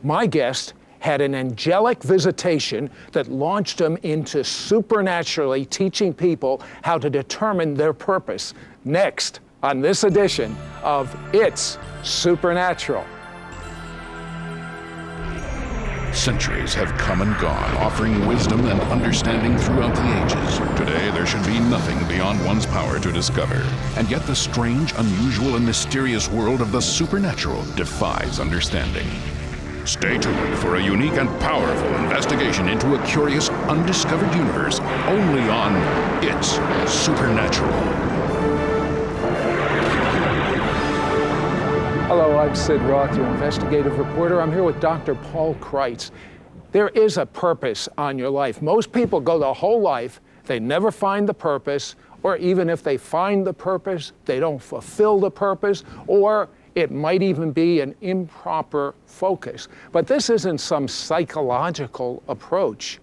My guest had an angelic visitation that launched him into supernaturally teaching people how to determine their purpose. Next on this edition of It's Supernatural. Centuries have come and gone, offering wisdom and understanding throughout the ages. Today, there should be nothing beyond one's power to discover. And yet the strange, unusual, and mysterious world of the supernatural defies understanding. Stay tuned for a unique and powerful investigation into a curious, undiscovered universe, only on It's Supernatural. Hello, I'm Sid Roth, your investigative reporter. I'm here with Dr. Paul Kreitz. There is a purpose on your life. Most people go their whole life, they never find the purpose, or even if they find the purpose, they don't fulfill the purpose, or it might even be an improper focus. But this isn't some psychological approach.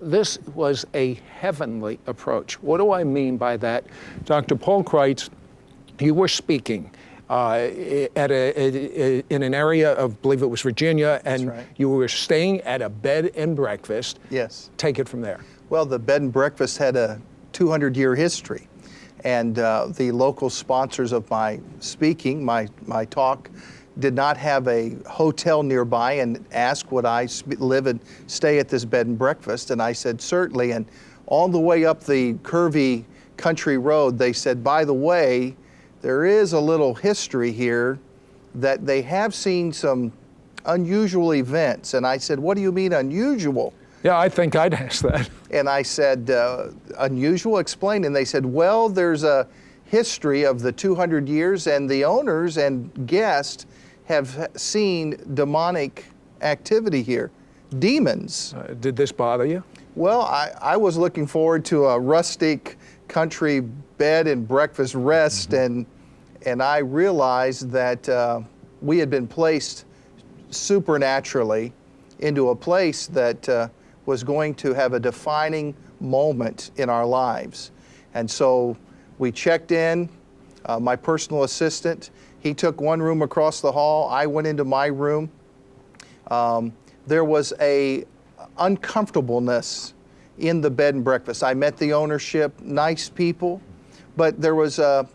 This was a heavenly approach. What do I mean by that? Dr. Paul Kreitz, you were speaking in an area of, I believe it was Virginia, and right. You were staying at a bed and breakfast. Yes. Take it from there. Well, the bed and breakfast had a 200-year history. And the local sponsors of my speaking, my talk, did not have a hotel nearby and asked would I live and stay at this bed and breakfast. And I said, certainly. And all the way up the curvy country road, they said, by the way, there is a little history here that they have seen some unusual events. And I said, what do you mean unusual? Yeah, I think I'd ask that. And I said, unusual, explain. And they said, well, there's a history of the 200 years, and the owners and guests have seen demonic activity here, demons. Did this bother you? Well, I was looking forward to a rustic country bed and breakfast rest, and I realized that we had been placed supernaturally into a place that was going to have a defining moment in our lives. And so we checked in, my personal assistant, he took one room across the hall, I went into my room. There was a uncomfortableness in the bed and breakfast. I met the ownership, nice people, but there was an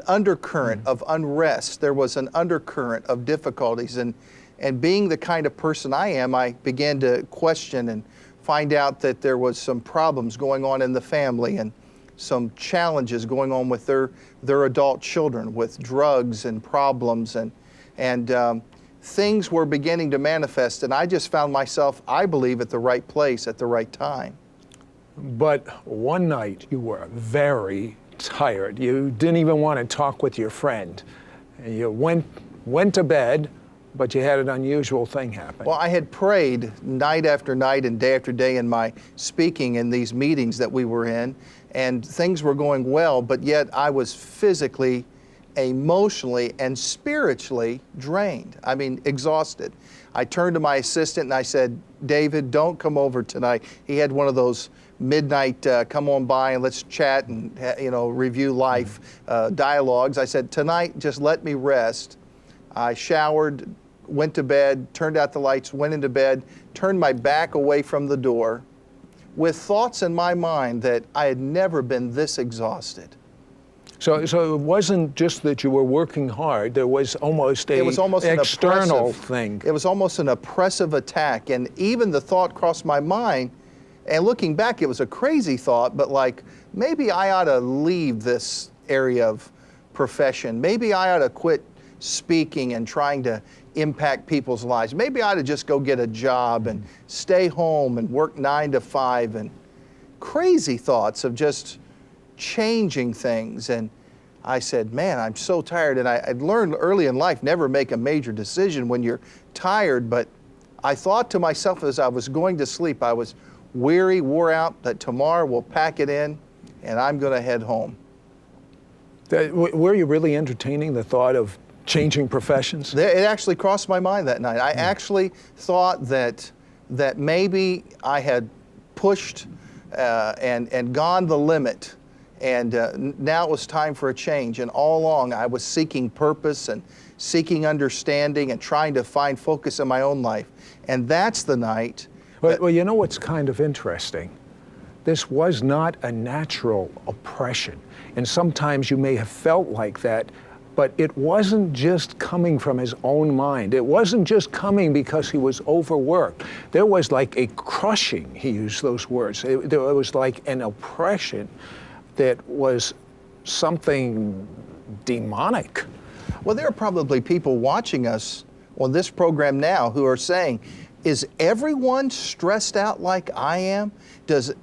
undercurrent of unrest. There was an undercurrent of difficulties. And being the kind of person I am, I began to question and find out that there was some problems going on in the family and some challenges going on with their adult children, with drugs and problems, and things were beginning to manifest. And I just found myself, I believe, at the right place at the right time. But one night you were very tired. You didn't even want to talk with your friend. You went to bed, but you had an unusual thing happen. Well, I had prayed night after night and day after day in my speaking in these meetings that we were in, and things were going well, but yet I was physically, emotionally, and spiritually drained. I mean, exhausted. I turned to my assistant and I said, David, don't come over tonight. He had one of those midnight, come on by and let's chat and review life dialogues. I said, tonight, just let me rest. I showered, went to bed, turned out the lights, went into bed, turned my back away from the door with thoughts in my mind that I had never been this exhausted. So it wasn't just that you were working hard, there was almost an external thing. It was almost an oppressive attack, and even the thought crossed my mind, and looking back, it was a crazy thought, but like, maybe I ought to leave this area of profession. Maybe I ought to quit speaking and trying to impact people's lives. Maybe I ought to just go get a job and stay home and work 9 to 5, and crazy thoughts of just changing things. And I said, man, I'm so tired. And I'd learned early in life, never make a major decision when you're tired, but I thought to myself as I was going to sleep, I was weary, wore out, that tomorrow we'll pack it in and I'm going to head home. Were you really entertaining the thought of changing professions? It actually crossed my mind that night. I actually thought that maybe I had pushed and gone the limit, and now it was time for a change. And all along I was seeking purpose and seeking understanding and trying to find focus in my own life. And that's the night. Well, you know what's kind of interesting? This was not a natural oppression. And sometimes you may have felt like that, but it wasn't just coming from his own mind. It wasn't just coming because he was overworked. There was like a crushing, he used those words. There was like an oppression that was something demonic. Well, there are probably people watching us on this program now who are saying, is everyone stressed out like I am? Does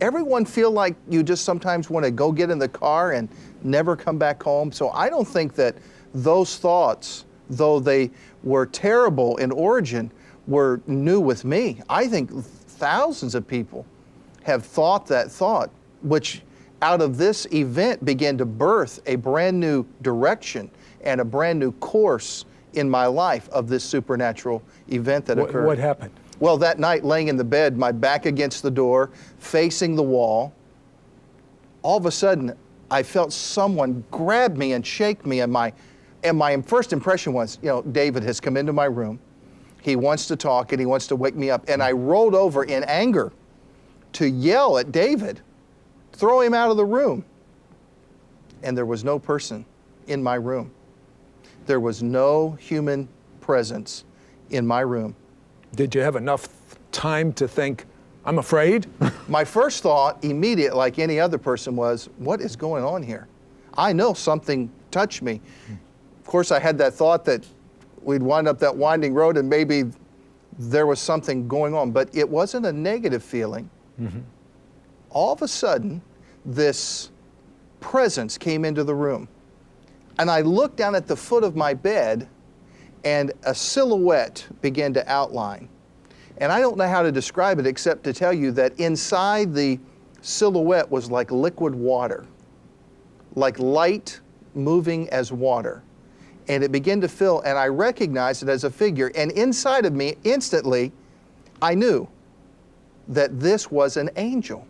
everyone feel like you just sometimes want to go get in the car and never come back home? So I don't think that those thoughts, though they were terrible in origin, were new with me. I think thousands of people have thought that thought, which out of this event began to birth a brand new direction and a brand new course in my life of this supernatural event that occurred. What happened? Well, that night, laying in the bed, my back against the door, facing the wall, all of a sudden, I felt someone grab me and shake me, and my first impression was, David has come into my room. He wants to talk, and he wants to wake me up. And I rolled over in anger to yell at David, throw him out of the room. And there was no person in my room. There was no human presence in my room. Did you have enough time to think, I'm afraid? My first thought, immediate, like any other person, was, what is going on here? I know something touched me. Of course, I had that thought that we'd wind up that winding road and maybe there was something going on, but it wasn't a negative feeling. Mm-hmm. All of a sudden, this presence came into the room. And I looked down at the foot of my bed, and a silhouette began to outline. And I don't know how to describe it except to tell you that inside the silhouette was like liquid water, like light moving as water. And it began to fill, and I recognized it as a figure. And inside of me, instantly, I knew that this was an angel.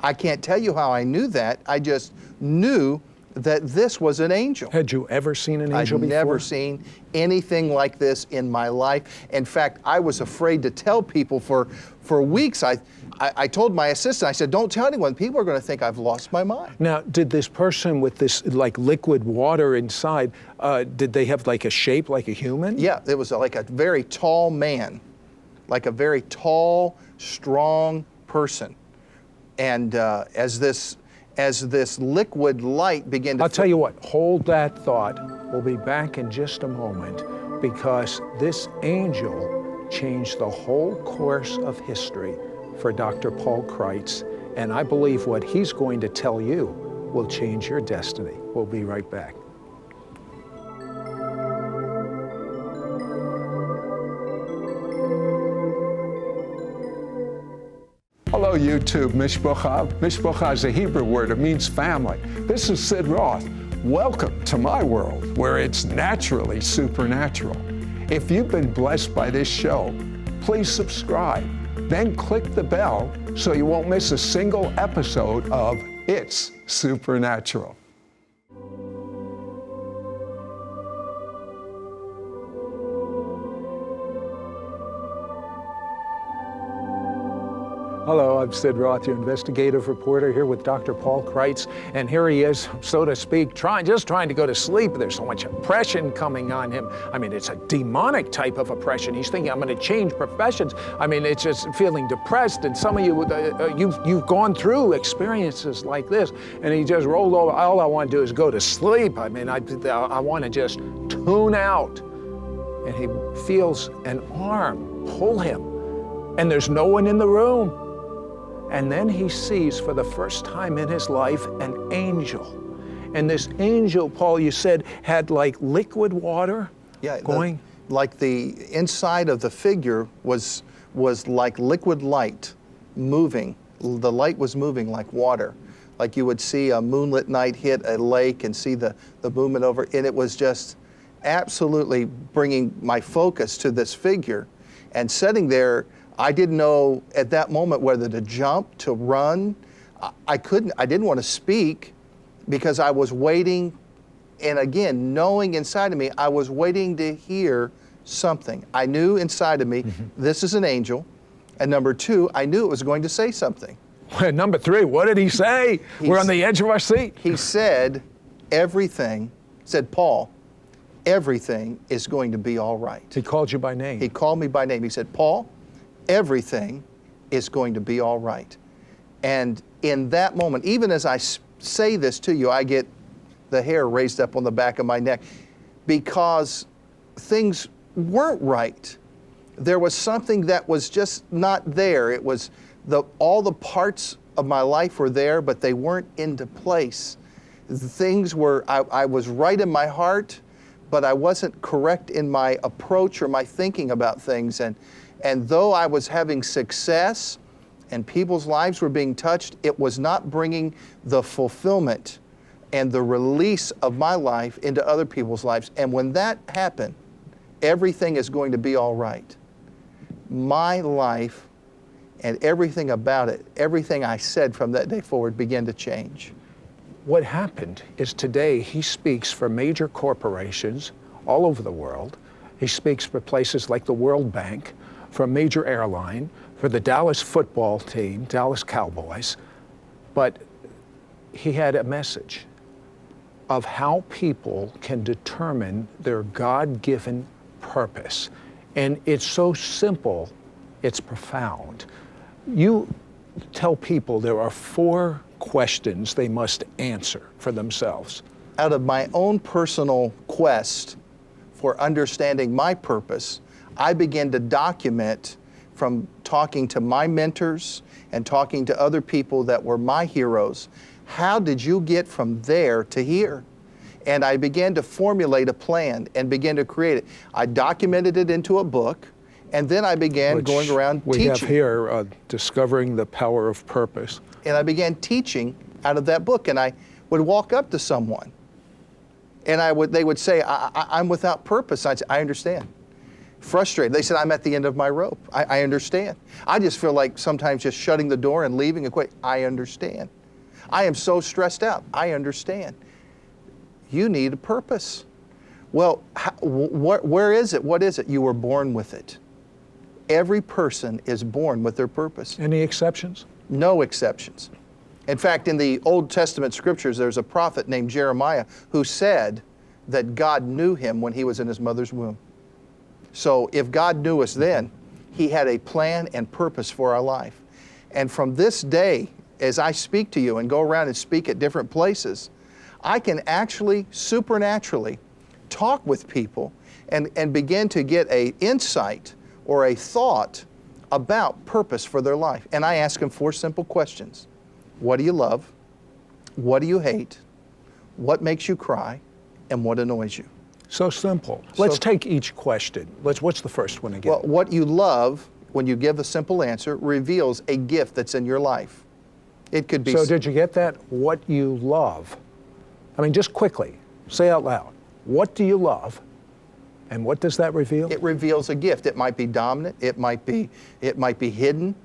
I can't tell you how I knew that. I just knew that this was an angel. Had you ever seen an angel before? I'd never seen anything like this in my life. In fact, I was afraid to tell people for weeks. I told my assistant, I said, don't tell anyone. People are going to think I've lost my mind. Now, did this person with this like liquid water inside, did they have like a shape like a human? Yeah, it was like a very tall man, like a very tall, strong person. And as this liquid light began to... I'll tell you what, hold that thought. We'll be back in just a moment because this angel changed the whole course of history for Dr. Paul Kreitz, and I believe what he's going to tell you will change your destiny. We'll be right back. Hello, YouTube. Mishpacha. Mishpacha is a Hebrew word. It means family. This is Sid Roth. Welcome to my world, where it's naturally supernatural. If you've been blessed by this show, please subscribe. Then click the bell so you won't miss a single episode of It's Supernatural. Hello, I'm Sid Roth, your investigative reporter, here with Dr. Paul Kreitz, and here he is, so to speak, just trying to go to sleep. There's so much oppression coming on him. I mean, it's a demonic type of oppression. He's thinking, I'm going to change professions. I mean, it's just feeling depressed, and some of you, you've gone through experiences like this, and he just rolled over. All I want to do is go to sleep. I mean, I want to just tune out. And he feels an arm pull him, and there's no one in the room. And then he sees for the first time in his life an angel. And this angel, Paul, you said, had like liquid water going? Like the inside of the figure was like liquid light moving. The light was moving like water. Like you would see a moonlit night hit a lake and see the movement over. And it was just absolutely bringing my focus to this figure. And sitting there, I didn't know at that moment whether to jump, to run. I didn't want to speak because I was waiting And again, knowing inside of me, I was waiting to hear something. I knew inside of me, this is an angel. And number two, I knew it was going to say something. And number three, what did he say? We're on the edge of our seat. He said, Paul, everything is going to be all right. He called you by name. He called me by name. He said, Paul, everything is going to be all right. And in that moment, even as I say this to you, I get the hair raised up on the back of my neck because things weren't right. There was something that was just not there. It was all the parts of my life were there, but they weren't into place. Things were, I was right in my heart, but I wasn't correct in my approach or my thinking about things. And though I was having success and people's lives were being touched, it was not bringing the fulfillment and the release of my life into other people's lives. And when that happened, everything is going to be all right. My life and everything about it, everything I said from that day forward began to change. What happened is today he speaks for major corporations all over the world. He speaks for places like the World Bank, for a major airline, for the Dallas football team, Dallas Cowboys. But he had a message of how people can determine their God-given purpose. And it's so simple, it's profound. You tell people there are 4 questions they must answer for themselves. Out of my own personal quest for understanding my purpose, I began to document from talking to my mentors and talking to other people that were my heroes. How did you get from there to here? And I began to formulate a plan and began to create it. I documented it into a book, and then I began going around teaching. We have here, Discovering the Power of Purpose. And I began teaching out of that book, and I would walk up to someone, and they would say, I'm without purpose. I'd say, I understand. Frustrated. They said, I'm at the end of my rope. I understand. I just feel like sometimes just shutting the door and leaving and quit. I understand. I am so stressed out. I understand. You need a purpose. Well, where is it? What is it? You were born with it. Every person is born with their purpose. Any exceptions? No exceptions. In fact, in the Old Testament scriptures, there's a prophet named Jeremiah who said that God knew him when he was in his mother's womb. So if God knew us then, he had a plan and purpose for our life. And from this day, as I speak to you and go around and speak at different places, I can actually supernaturally talk with people and begin to get an insight or a thought about purpose for their life. And I ask them 4 simple questions. What do you love? What do you hate? What makes you cry? And what annoys you? So simple. Let's take each question. What's the first one again? Well, what you love, when you give a simple answer, reveals a gift that's in your life. It could be... So did you get that? What you love. I mean, just quickly, say out loud. What do you love? And what does that reveal? It reveals a gift. It might be dominant. It might be hidden.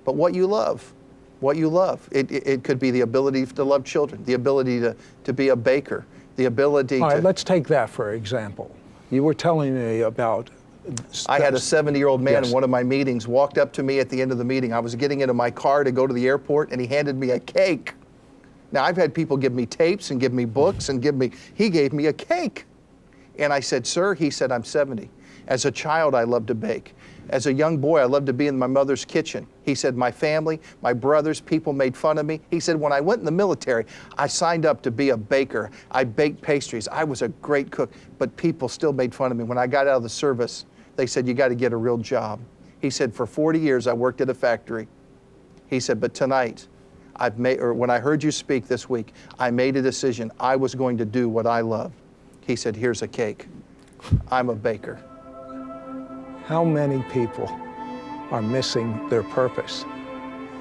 But what you love. What you love. It could be the ability to love children, the ability to be a baker, the ability All right, let's take that for example. You were telling me about... I had a 70-year-old man in one of my meetings walked up to me at the end of the meeting. I was getting into my car to go to the airport, and he handed me a cake. Now, I've had people give me tapes and give me books and he gave me a cake. And I said, sir, he said, I'm 70. As a child, I loved to bake. As a young boy, I loved to be in my mother's kitchen. He said, my family, my brothers, people made fun of me. He said, when I went in the military, I signed up to be a baker. I baked pastries. I was a great cook, but people still made fun of me. When I got out of the service, they said, you got to get a real job. He said, for 40 years, I worked at a factory. He said, but tonight, when I heard you speak this week, I made a decision. I was going to do what I love. He said, here's a cake. I'm a baker. How many people are missing their purpose?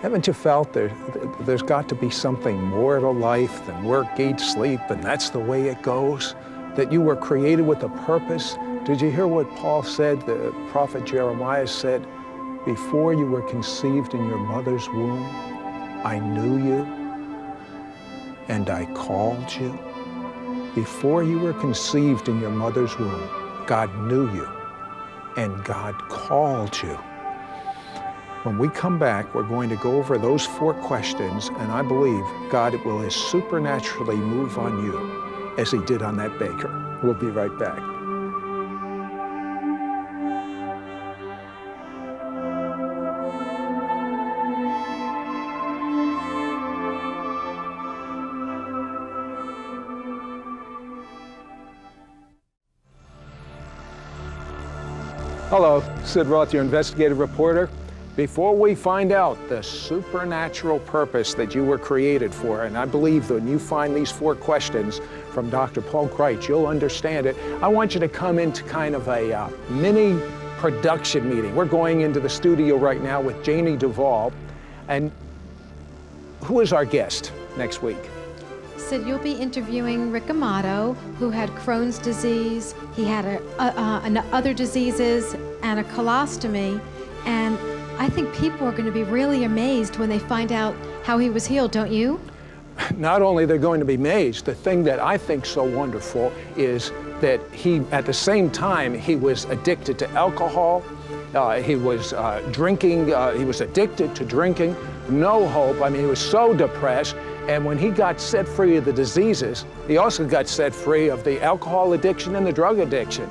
Haven't you felt there's got to be something more to life than work, eat, sleep, and that's the way it goes? That you were created with a purpose? Did you hear what Paul said, the prophet Jeremiah said, before you were conceived in your mother's womb, I knew you and I called you. Before you were conceived in your mother's womb, God knew you and God called you. When we come back, we're going to go over those 4 questions, and I believe God will as supernaturally move on you as he did on that baker. We'll be right back. Hello, Sid Roth, your investigative reporter. Before we find out the supernatural purpose that you were created for, and I believe that when you find these 4 questions from Dr. Paul Kreitz, you'll understand it. I want you to come into kind of a mini production meeting. We're going into the studio right now with Janie Duvall. And who is our guest next week? Sid, you'll be interviewing Rick Amato, who had Crohn's disease. He had other diseases and a colostomy. And I think people are going to be really amazed when they find out how he was healed, don't you? Not only they're going to be amazed, the thing that I think so wonderful is that he, at the same time, he was addicted to alcohol. He was drinking. He was addicted to drinking. No hope. I mean, he was so depressed. And when he got set free of the diseases, he also got set free of the alcohol addiction and the drug addiction.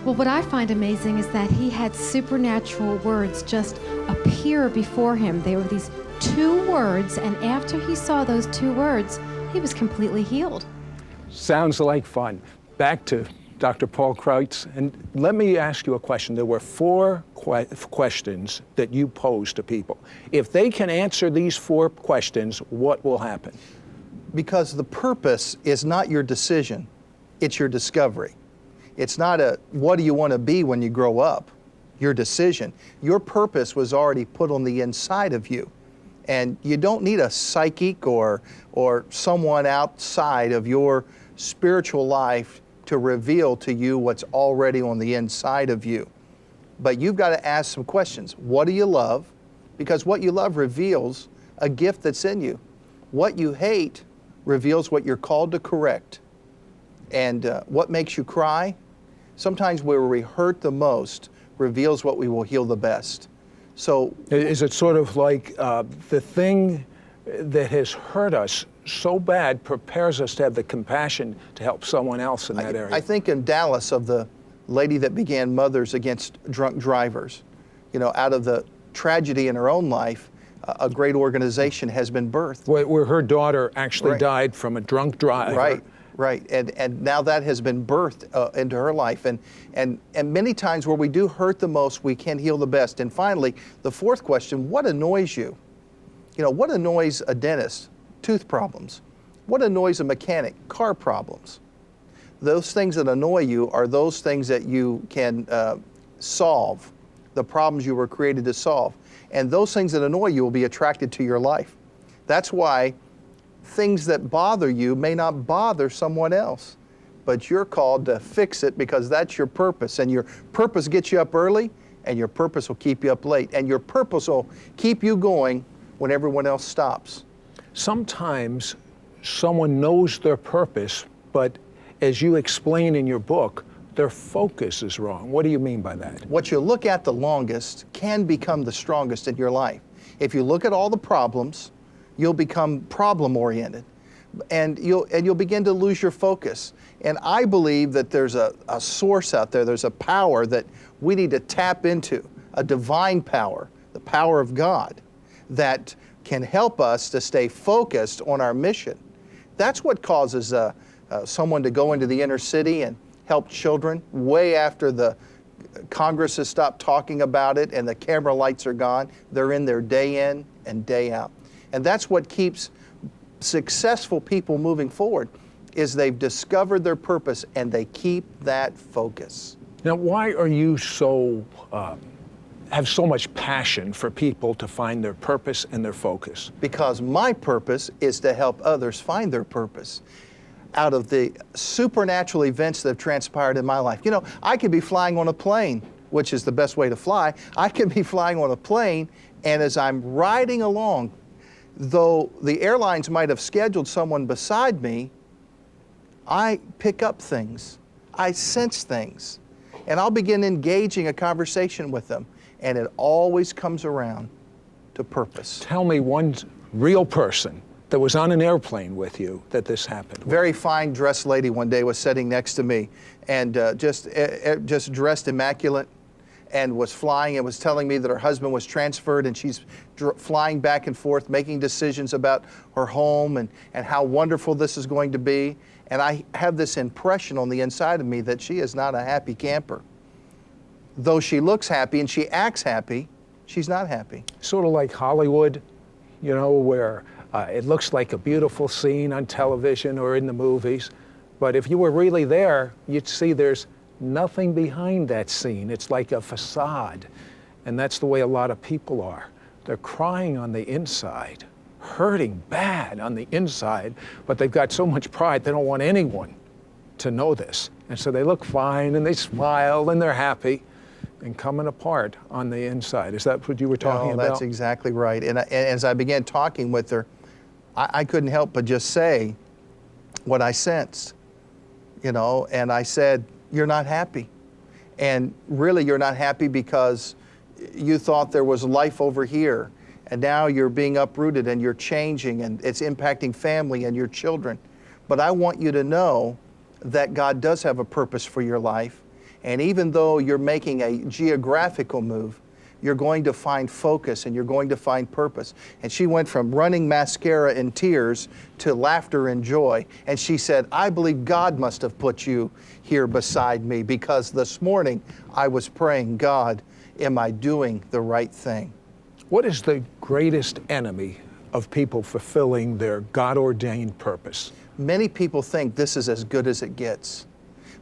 Well, what I find amazing is that he had supernatural words just appear before him. They were these 2 words, and after he saw those 2 words, he was completely healed. Sounds like fun. Back to Dr. Paul Kreitz, and let me ask you a question. There were 4 questions that you posed to people. If they can answer these 4 questions, what will happen? Because the purpose is not your decision, it's your discovery. It's not a, what do you want to be when you grow up? Your decision. Your purpose was already put on the inside of you. And you don't need a psychic or someone outside of your spiritual life to reveal to you what's already on the inside of you. But you've got to ask some questions. What do you love? Because what you love reveals a gift that's in you. What you hate reveals what you're called to correct. And what makes you cry? Sometimes where we hurt the most reveals what we will heal the best. So is it sort of like the thing that has hurt us so bad prepares us to have the compassion to help someone else in that area? I think in Dallas, of the lady that began Mothers Against Drunk Drivers, you know, out of the tragedy in her own life, a great organization has been birthed. Where her daughter actually died from a drunk driver. Right. And now that has been birthed into her life. And many times where we do hurt the most, we can heal the best. And finally, the 4th question, what annoys you? You know, what annoys a dentist? Tooth problems. What annoys a mechanic? Car problems. Those things that annoy you are those things that you can solve, the problems you were created to solve. And those things that annoy you will be attracted to your life. That's why things that bother you may not bother someone else, but you're called to fix it because that's your purpose. And your purpose gets you up early, and your purpose will keep you up late. And your purpose will keep you going when everyone else stops. Sometimes someone knows their purpose, but as you explain in your book, their focus is wrong. What do you mean by that? What you look at the longest can become the strongest in your life. If you look at all the problems, you'll become problem-oriented, and you'll begin to lose your focus. And I believe that there's a source out there, there's a power that we need to tap into, a divine power, the power of God, that can help us to stay focused on our mission. That's what causes someone to go into the inner city and help children way after the Congress has stopped talking about it and the camera lights are gone. They're in there day in and day out. And that's what keeps successful people moving forward, is they've discovered their purpose and they keep that focus. Now, why are you so have so much passion for people to find their purpose and their focus? Because my purpose is to help others find their purpose. Out of the supernatural events that have transpired in my life. You know, I could be flying on a plane, which is the best way to fly. I could be flying on a plane, and as I'm riding along, though the airlines might have scheduled someone beside me, I pick up things. I sense things. And I'll begin engaging a conversation with them. And it always comes around to purpose. Tell me one real person that was on an airplane with you that this happened with. Very fine dressed lady one day was sitting next to me, and just dressed immaculate, and was flying and was telling me that her husband was transferred, and she's flying back and forth, making decisions about her home and how wonderful this is going to be. And I have this impression on the inside of me that she is not a happy camper. Though she looks happy and she acts happy, she's not happy. Sort of like Hollywood, you know, where it looks like a beautiful scene on television or in the movies, but if you were really there, you'd see there's nothing behind that scene. It's like a facade, and that's the way a lot of people are. They're crying on the inside, hurting bad on the inside, but they've got so much pride they don't want anyone to know this. And so they look fine, and they smile, and they're happy, and coming apart on the inside. Is that what you were talking about? That's exactly right. And as I began talking with her, I couldn't help but just say what I sensed, you know, and I said, you're not happy. And really, you're not happy because you thought there was life over here, and now you're being uprooted and you're changing, and it's impacting family and your children. But I want you to know that God does have a purpose for your life. And even though you're making a geographical move, you're going to find focus and you're going to find purpose. And she went from running mascara in tears to laughter and joy. And she said, I believe God must have put you here beside me, because this morning I was praying, God, am I doing the right thing? What is the greatest enemy of people fulfilling their God-ordained purpose? Many people think this is as good as it gets.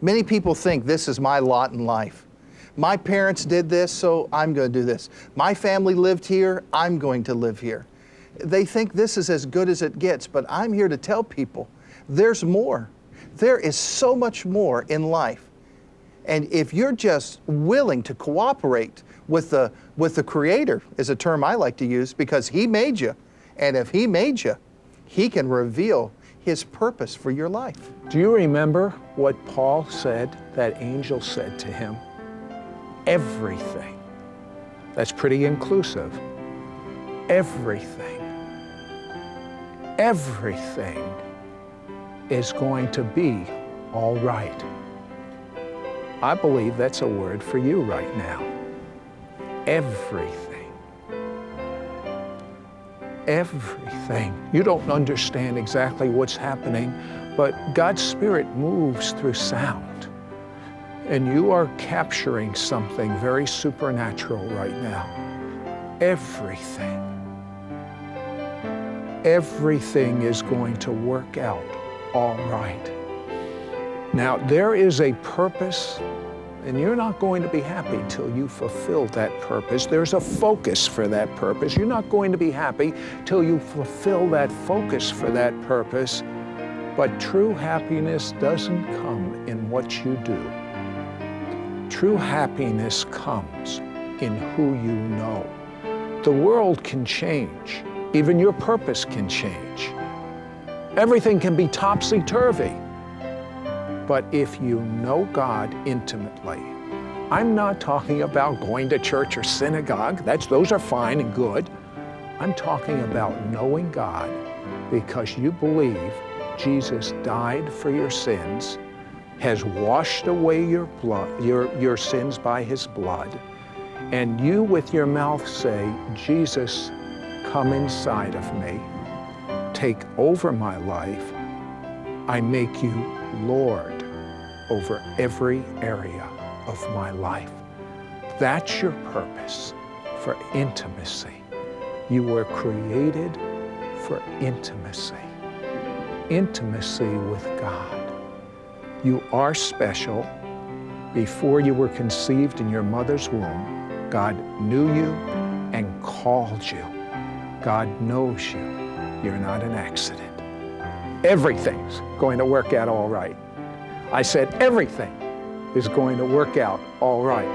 Many people think this is my lot in life. My parents did this, so I'm going to do this. My family lived here, I'm going to live here. They think this is as good as it gets, but I'm here to tell people there's more. There is so much more in life. And if you're just willing to cooperate with the Creator, is a term I like to use, because He made you. And if He made you, He can reveal His purpose for your life. Do you remember what Paul said, that angel said to him? Everything. That's pretty inclusive. Everything. Everything is going to be all right. I believe that's a word for you right now. Everything. Everything. You don't understand exactly what's happening, but God's Spirit moves through sound. And you are capturing something very supernatural right now. Everything. Everything is going to work out all right. Now, there is a purpose, and you're not going to be happy till you fulfill that purpose. There's a focus for that purpose. You're not going to be happy till you fulfill that focus for that purpose. But true happiness doesn't come in what you do. True happiness comes in who you know. The world can change. Even your purpose can change. Everything can be topsy-turvy. But if you know God intimately, I'm not talking about going to church or synagogue. Those are fine and good. I'm talking about knowing God because you believe Jesus died for your sins, has washed away your blood, your sins by His blood, and you with your mouth say, Jesus, come inside of me, take over my life, I make you Lord over every area of my life. That's your purpose, for intimacy. You were created for intimacy. Intimacy with God. You are special. Before you were conceived in your mother's womb, God knew you and called you. God knows you. You're not an accident. Everything's going to work out all right. I said everything is going to work out all right.